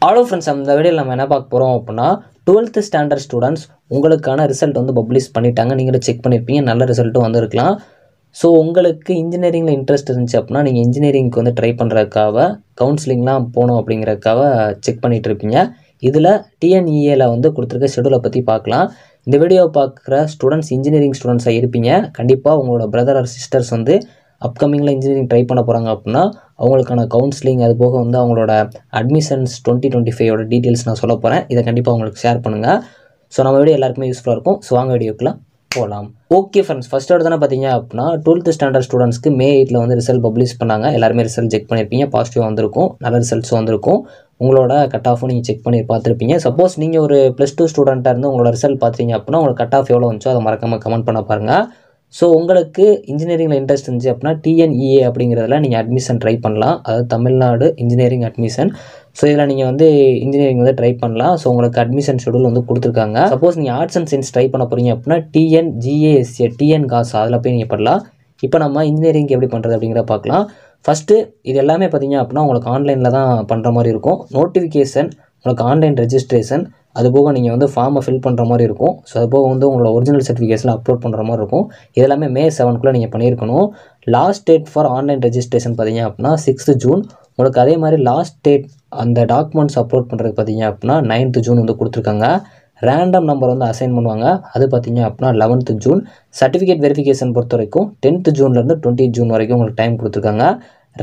Hello friends, அந்த வீடியோவில் நம்ம என்ன பார்க்க போகிறோம் அப்படின்னா 12th ஸ்டாண்டர்ட் ஸ்டூடெண்ட்ஸ் உங்களுக்கான ரிசல்ட் வந்து பப்ளிஷ் பண்ணிட்டாங்க. நீங்களும் செக் பண்ணியிருப்பீங்க, நல்ல ரிசல்ட்டும் வந்திருக்கலாம். ஸோ உங்களுக்கு இன்ஜினியரிங்கில் இன்ட்ரெஸ்ட் இருந்துச்சு அப்படின்னா நீங்கள் இன்ஜினியரிங்க்கு வந்து ட்ரை பண்ணுறதுக்காக கவுன்சிலிங்லாம் போகணும் அப்படிங்கிறதுக்காக செக் பண்ணிகிட்டு இருப்பீங்க. இதில் டிஎன்இஏல வந்து கொடுத்துருக்க ஷெடியூலை பற்றி பார்க்கலாம். இந்த வீடியோவை பார்க்குற ஸ்டூடெண்ட்ஸ் இன்ஜினியரிங் ஸ்டூடெண்ட்ஸாக இருப்பீங்க. கண்டிப்பாக உங்களோட பிரதர் ஆர் சிஸ்டர்ஸ் வந்து அப்கமிங்கில் இன்ஜினியரிங் ட்ரை பண்ண போகிறாங்க அப்படின்னா அவங்களுக்கான கவுன்சிலிங், அது போக வந்து அவங்களோட அட்மிஷன்ஸ் 2025 டீட்டெயில்ஸ் நான் சொல்ல போகிறேன். இதை கண்டிப்பாக உங்களுக்கு ஷேர் பண்ணுங்கள். ஸோ நம்ம வீடியோ எல்லாருக்குமே யூஸ்ஃபுல்லாக இருக்கும். ஸோ வாங்க வீடியோக்குலாம் போகலாம். ஓகே ஃப்ரெண்ட்ஸ், ஃபஸ்ட் எடுத்தானே பார்த்தீங்க அப்படின்னா 12th ஸ்டாண்டர்ட் ஸ்டூடெண்ட்ஸ்க்கு May 8 வந்து ரிசல்ட் பப்ளிஷ் பண்ணாங்க. எல்லாருமே ரிசல்ட் செக் பண்ணியிருப்பீங்க, பாசிட்டிவாக வந்திருக்கும், நல்ல ரிசல்ட்ஸும் வந்திருக்கும். உங்களோட கட் ஆஃபும் நீங்கள் செக் பண்ணி பார்த்துருப்பீங்க. சப்போஸ் நீங்கள் ஒரு +2 ஸ்டூடெண்ட்டாக இருந்து உங்களோட ரிசல்ட் பார்த்தீங்க அப்படின்னா உங்களுக்கு கட் ஆஃப் எவ்வளோ வந்துச்சோ அதை மறக்காமல் கமெண்ட் பண்ண பாருங்கள். ஸோ உங்களுக்கு இன்ஜினியரிங்கில் இன்ட்ரெஸ்ட் இருந்துச்சு அப்படின்னா டிஎன்இஏ அப்படிங்கிறதுல நீங்கள் அட்மிஷன் ட்ரை பண்ணலாம். அதாவது தமிழ்நாடு இன்ஜினியரிங் அட்மிஷன். ஸோ இதில் நீங்கள் வந்து இன்ஜினியரிங் வந்து ட்ரை பண்ணலாம். ஸோ உங்களுக்கு அட்மிஷன் ஷெடியூல் வந்து கொடுத்துருக்காங்க. சப்போஸ் நீங்கள் ஆர்ட்ஸ் அண்ட் சயின்ஸ் ட்ரை பண்ண போகிறீங்க அப்படின்னா டிஎன்ஜிஏஎஸ்ஏ டிஎன்காசா அதில் போய் நீங்கள் பண்ணலாம். இப்போ நம்ம இன்ஜினியரிங் எப்படி பண்ணுறது அப்படிங்கிறத பார்க்கலாம். ஃபஸ்ட்டு இது எல்லாமே பார்த்தீங்க அப்படின்னா உங்களுக்கு ஆன்லைனில் தான் பண்ணுற மாதிரி இருக்கும். நோட்டிஃபிகேஷன், உங்களுக்கு ஆன்லைன் ரெஜிஸ்ட்ரேஷன், அதுபோக நீங்கள் வந்து ஃபார்மை ஃபில் பண்ணுற மாதிரி இருக்கும். ஸோ அதுபோக வந்து உங்களோட ஒரிஜினல் சர்டிஃபிகேட்ஸில் அப்லோட் பண்ணுற மாதிரி இருக்கும். இதெல்லாமே May 7 நீங்கள் பண்ணியிருக்கணும். Last date for online registration பார்த்தீங்க அப்படின்னா 6th June. உங்களுக்கு அதே மாதிரி லாஸ்ட் டேட் அந்த டாக்குமெண்ட்ஸ் அப்லோட் பண்ணுறது பார்த்தீங்க அப்படின்னா 9th June வந்து கொடுத்துருக்காங்க. ரேண்டம் நம்பர் வந்து அசைன் பண்ணுவாங்க, அது பார்த்தீங்க அப்படின்னா 11th June. சர்டிஃபிகேட் வெரிஃபிகேஷன் பொறுத்த வரைக்கும் 10th Juneலேருந்து 20th June வரைக்கும் உங்களுக்கு டைம் கொடுத்துருக்காங்க.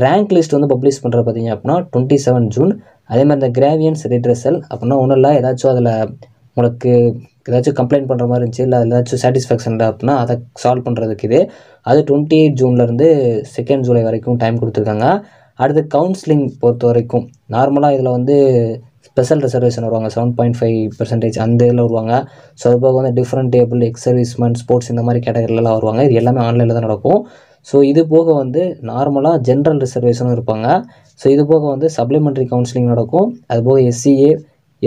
ரேங்க் லிஸ்ட் வந்து பப்ளிஷ் பண்ணுறது பார்த்தீங்க அப்படின்னா 27 June. அதே மாதிரி இந்த கிராவியன்ஸ் ரிட்ரெசல் அப்படின்னா ஒன்றும் இல்லை, ஏதாச்சும் அதில் உங்களுக்கு ஏதாச்சும் கம்ப்ளைண்ட் பண்ணுற மாதிரி இருந்துச்சு, இல்லை ஏதாச்சும் சாட்டிஸ்ஃபேக்ஷன் அப்படின்னா அதை சால்வ் பண்ணுறதுக்கு இது அது 28 Juneலேருந்து 2nd July வரைக்கும் டைம் கொடுத்துருக்காங்க. அடுத்து கவுன்சிலிங் பொறுத்த வரைக்கும் நார்மலாக இதில் வந்து ஸ்பெஷல் ரிசர்வேஷன் வருவாங்க 7.5% அந்த இதில் வருவாங்க. ஸோ அது போக வந்து different table, X serviceman, sports இந்த மாதிரி கேட்டகரியிலலாம் வருவாங்க. இது எல்லாமே ஆன்லைனில் தான் நடக்கும். ஸோ இது போக வந்து நார்மலாக ஜென்ரல் ரிசர்வேஷனும் இருப்பாங்க. ஸோ இது போக வந்து சப்ளிமெண்ட்ரி கவுன்சிலிங் நடக்கும். அதுபோக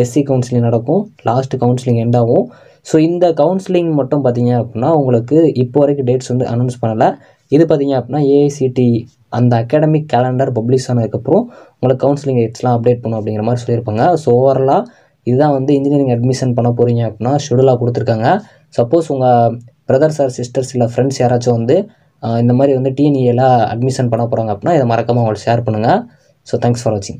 எஸ்சி கவுன்சிலிங் நடக்கும். லாஸ்ட் கவுன்சிலிங் எண்ட் ஆகும். ஸோ இந்த கவுன்சிலிங் மட்டும் பார்த்தீங்க அப்படின்னா உங்களுக்கு இப்போ வரைக்கும் டேட்ஸ் வந்து அனௌன்ஸ் பண்ணலை. இது பார்த்தீங்க அப்படின்னா ஏஐசிடிஇ அந்த அகாடமிக் கேலண்டர் பப்ளிஷ் ஆனதுக்கப்புறம் உங்களுக்கு கவுன்சிலிங் டேட்ஸ்லாம் அப்டேட் பண்ணும் அப்படிங்கிற மாதிரி சொல்லியிருப்பாங்க. ஸோ ஓவராலாக இதுதான் வந்து இன்ஜினியரிங் அட்மிஷன் பண்ண போகிறீங்க அப்படின்னா ஷெடியூலாக கொடுத்துருக்காங்க. சப்போஸ் உங்கள் பிரதர்ஸ் ஆர் சிஸ்டர்ஸ் இல்லை ஃப்ரெண்ட்ஸ் யாராச்சும் வந்து இந்த மாதிரி வந்து டிஎன்இஏல அட்மிஷன் பண்ண போகிறாங்க அப்படின்னா இதை மறக்காமல் அவங்களுக்கு ஷேர் பண்ணுங்கள். ஸோ தேங்க்ஸ் ஃபார் வாட்சிங்.